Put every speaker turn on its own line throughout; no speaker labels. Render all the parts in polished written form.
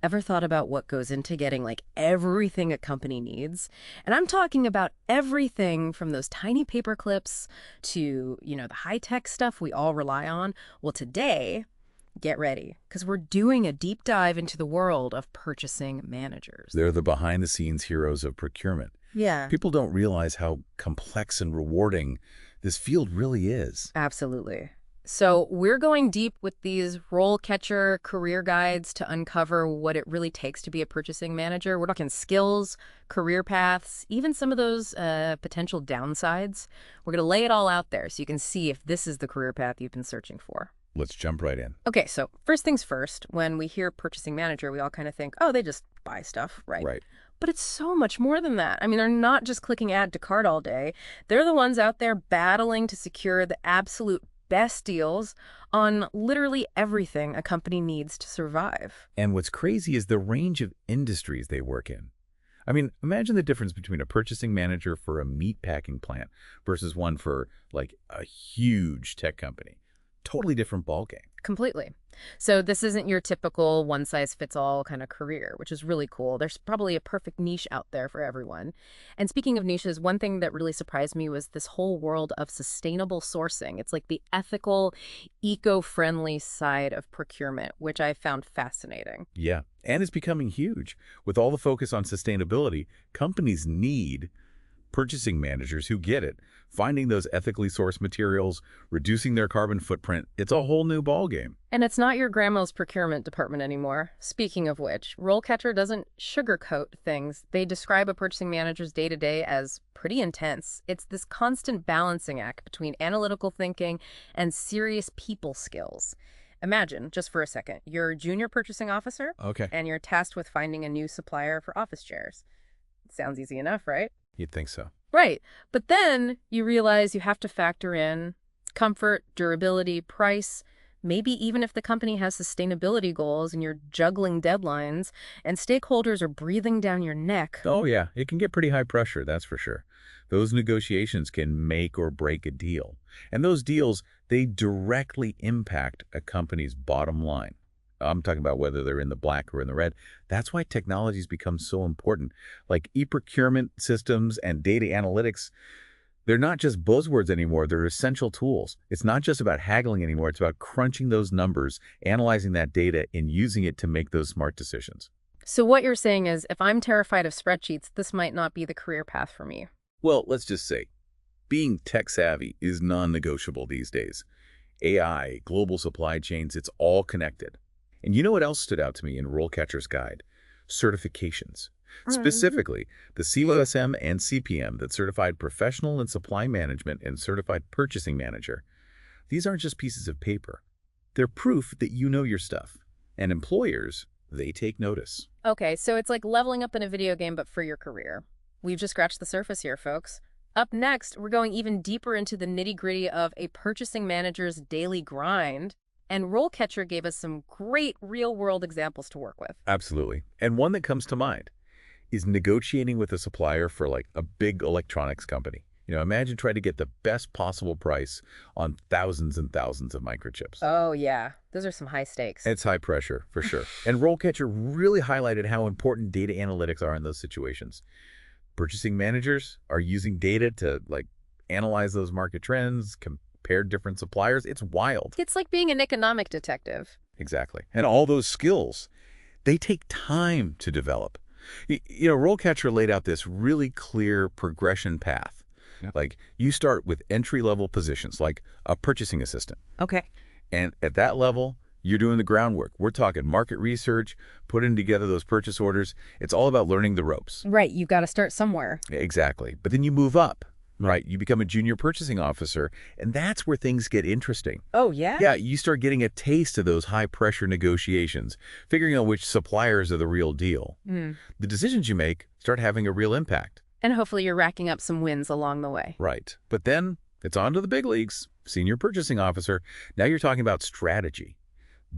Ever thought about what goes into getting like everything a company needs? And I'm talking about everything from those tiny paper clips to, the high-tech stuff we all rely on. Well, today, get ready, because we're doing a deep dive into the world of purchasing managers.
They're the behind-the-scenes heroes of procurement.
Yeah,
People don't realize how complex and rewarding this field really is.
absolutely. So we're going deep with these RoleCatcher career guides to uncover what it really takes to be a purchasing manager. We're talking skills, career paths, even some of those potential downsides. We're going to lay it all out there so you can see if this is the career path you've been searching for.
Let's jump right in.
Okay, so first things first, when we hear purchasing manager, we all kind of think, oh, they just buy stuff, right?
Right.
But it's so much more than that. I mean, they're not just clicking add to cart all day. They're the ones out there battling to secure the absolute best deals on literally everything a company needs to survive.
And what's crazy is the range of industries they work in. I mean, imagine the difference between a purchasing manager for a meat packing plant versus one for, like, a huge tech company. Totally different ballgame.
Completely. So this isn't your typical one-size-fits-all kind of career, which is really cool. There's probably a perfect niche out there for everyone. And speaking of niches, one thing that really surprised me was this whole world of sustainable sourcing. It's like the ethical, eco-friendly side of procurement, which I found fascinating.
Yeah, and it's becoming huge. With all the focus on sustainability, companies need purchasing managers who get it. Finding those ethically sourced materials, reducing their carbon footprint, it's a whole new ballgame.
And it's not your grandma's procurement department anymore. Speaking of which, RoleCatcher doesn't sugarcoat things. They describe a purchasing manager's day-to-day as pretty intense. It's this constant balancing act between analytical thinking and serious people skills. Imagine, just for a second, you're a junior purchasing officer,
Okay.
and you're tasked with finding a new supplier for office chairs. Sounds easy enough, right?
You'd think so.
Right. But then you realize you have to factor in comfort, durability, price, maybe even if the company has sustainability goals and you're juggling deadlines and stakeholders are breathing down your neck.
Oh, yeah, it can get pretty high pressure, that's for sure. Those negotiations can make or break a deal. And those deals, they directly impact a company's bottom line. I'm talking about whether they're in the black or in the red. That's why technology's become so important. Like e-procurement systems and data analytics, they're not just buzzwords anymore. They're essential tools. It's not just about haggling anymore. It's about crunching those numbers, analyzing that data, and using it to make those smart decisions.
So what you're saying is, if I'm terrified of spreadsheets, this might not be the career path for me.
Well, let's just say, being tech-savvy is non-negotiable these days. AI, global supply chains, it's all connected. And you know what else stood out to me in RoleCatcher's guide? Certifications. Specifically, the COSM and CPM, that Certified Professional in Supply Management and Certified Purchasing Manager. These aren't just pieces of paper. They're proof that you know your stuff. And employers, they take notice.
Okay, so it's like leveling up in a video game, but for your career. We've just scratched the surface here, folks. Up next, we're going even deeper into the nitty-gritty of a purchasing manager's daily grind. And RoleCatcher gave us some great real-world examples to work with.
Absolutely. And one that comes to mind is negotiating with a supplier for like a big electronics company. Imagine trying to get the best possible price on thousands and thousands of microchips.
Oh, yeah. Those are some high stakes.
It's high pressure, for sure. And RoleCatcher really highlighted how important data analytics are in those situations. Purchasing managers are using data to analyze those market trends, compare different suppliers. It's wild.
It's like being an economic detective.
Exactly. And all those skills, they take time to develop. RoleCatcher laid out this really clear progression path. Yep. Like, you start with entry-level positions, like a purchasing assistant.
Okay.
And at that level, you're doing the groundwork. We're talking market research, putting together those purchase orders. It's all about learning the ropes.
Right. You've got to start somewhere.
Exactly. But then you move up. Right, you become a junior purchasing officer, and that's where things get interesting.
Oh, yeah?
Yeah, you start getting a taste of those high-pressure negotiations, figuring out which suppliers are the real deal. The decisions you make start having a real impact.
And hopefully you're racking up some wins along the way.
Right, but then it's on to the big leagues. Senior purchasing officer, now you're talking about strategy.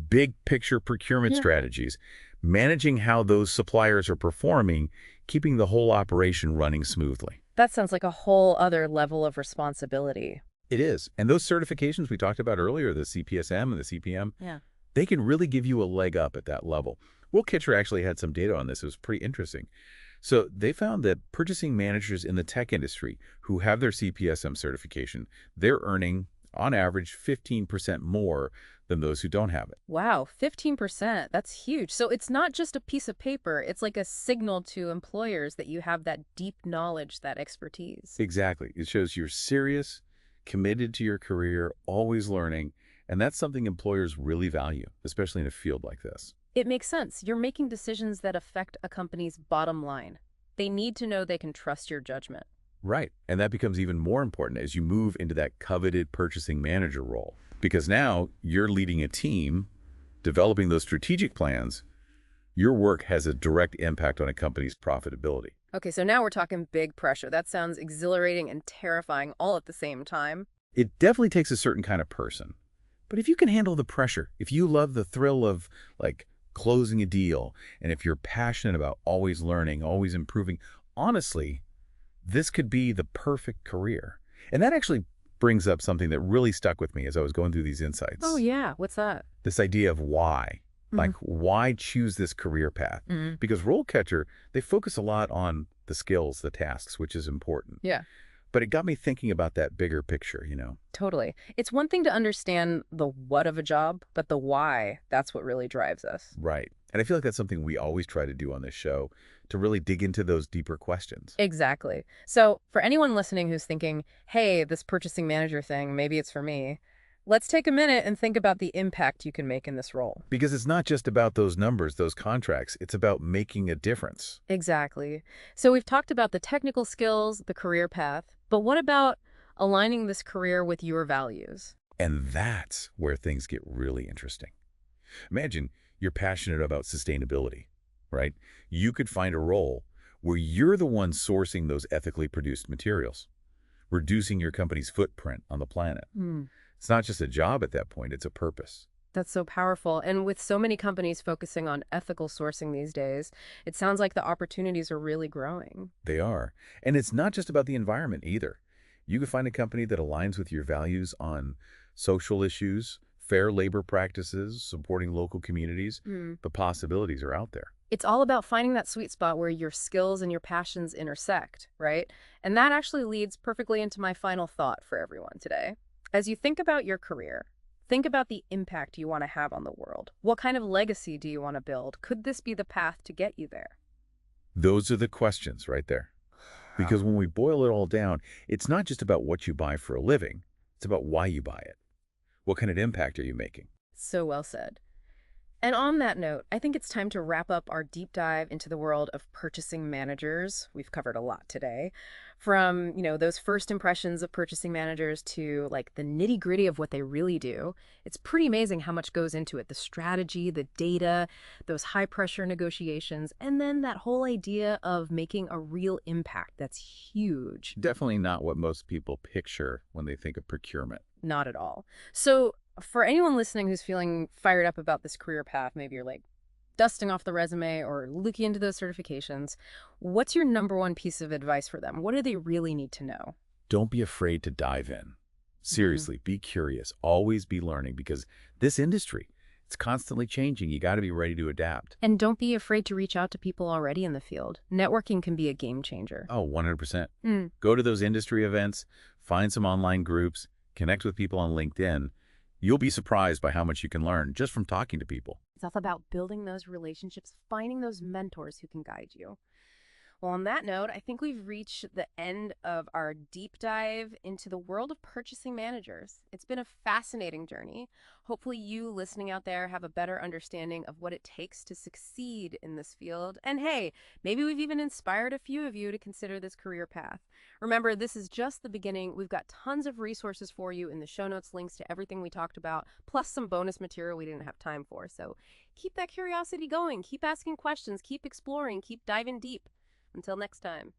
Big picture procurement strategies, managing how those suppliers are performing, keeping the whole operation running smoothly.
That sounds like a whole other level of responsibility.
It is. And those certifications we talked about earlier, the CPSM and the CPM, they can really give you a leg up at that level. RoleCatcher actually had some data on this. It was pretty interesting. So they found that purchasing managers in the tech industry who have their CPSM certification, they're earning, on average, 15% more than those who don't have it.
Wow, 15%. That's huge. So it's not just a piece of paper. It's like a signal to employers that you have that deep knowledge, that expertise.
Exactly. It shows you're serious, committed to your career, always learning, and that's something employers really value, especially in a field like this.
It makes sense. You're making decisions that affect a company's bottom line. They need to know they can trust your judgment.
Right. And that becomes even more important as you move into that coveted purchasing manager role. Because now you're leading a team, developing those strategic plans. Your work has a direct impact on a company's profitability.
Okay, so now we're talking big pressure. That sounds exhilarating and terrifying all at the same time.
It definitely takes a certain kind of person. But if you can handle the pressure, if you love the thrill of, like, closing a deal, and if you're passionate about always learning, always improving, honestly, this could be the perfect career. And that actually brings up something that really stuck with me as I was going through these
Oh,
insights.
yeah. What's that?
This idea of why. Like, why choose this career path?
Mm-hmm.
Because RoleCatcher, they focus a lot on the skills, the tasks, which is important.
Yeah.
But it got me thinking about that bigger picture.
Totally. It's one thing to understand the what of a job, but the why, that's what really drives us.
Right. And I feel like that's something we always try to do on this show, to really dig into those deeper questions.
Exactly. So for anyone listening who's thinking, hey, this purchasing manager thing, maybe it's for me, let's take a minute and think about the impact you can make in this role.
Because it's not just about those numbers, those contracts. It's about making a difference.
Exactly. So we've talked about the technical skills, the career path, but what about aligning this career with your values?
And that's where things get really interesting. Imagine you're passionate about sustainability, right? You could find a role where you're the one sourcing those ethically produced materials, reducing your company's footprint on the planet.
Hmm.
It's not just a job at that point, it's a purpose.
That's so powerful. And with so many companies focusing on ethical sourcing these days, it sounds like the opportunities are really growing.
They are. And it's not just about the environment either. You can find a company that aligns with your values on social issues, fair labor practices, supporting local communities.
Hmm.
The possibilities are out there.
It's all about finding that sweet spot where your skills and your passions intersect, right? And that actually leads perfectly into my final thought for everyone today. As you think about your career, think about the impact you want to have on the world. What kind of legacy do you want to build? Could this be the path to get you there?
Those are the questions right there. Because when we boil it all down, it's not just about what you buy for a living. It's about why you buy it. What kind of impact are you making?
So well said. And on that note, I think it's time to wrap up our deep dive into the world of purchasing managers. We've covered a lot today. From, those first impressions of purchasing managers to like the nitty-gritty of what they really do. It's pretty amazing how much goes into it. The strategy, the data, those high-pressure negotiations, and then that whole idea of making a real impact. That's huge.
Definitely not what most people picture when they think of procurement.
Not at all. So for anyone listening who's feeling fired up about this career path, maybe you're like dusting off the resume or looking into those certifications, what's your number one piece of advice for them? What do they really need to know?
Don't be afraid to dive in. Seriously, be curious. Always be learning because this industry, it's constantly changing. You got to be ready to adapt.
And don't be afraid to reach out to people already in the field. Networking can be a game changer.
Oh, 100%.
Mm.
Go to those industry events, find some online groups, connect with people on LinkedIn. You'll be surprised by how much you can learn just from talking to people.
It's all about building those relationships, finding those mentors who can guide you. Well, on that note, I think we've reached the end of our deep dive into the world of purchasing managers. It's been a fascinating journey. Hopefully you listening out there have a better understanding of what it takes to succeed in this field. And hey, maybe we've even inspired a few of you to consider this career path. Remember, this is just the beginning. We've got tons of resources for you in the show notes, links to everything we talked about, plus some bonus material we didn't have time for. So keep that curiosity going, keep asking questions, keep exploring, keep diving deep. Until next time.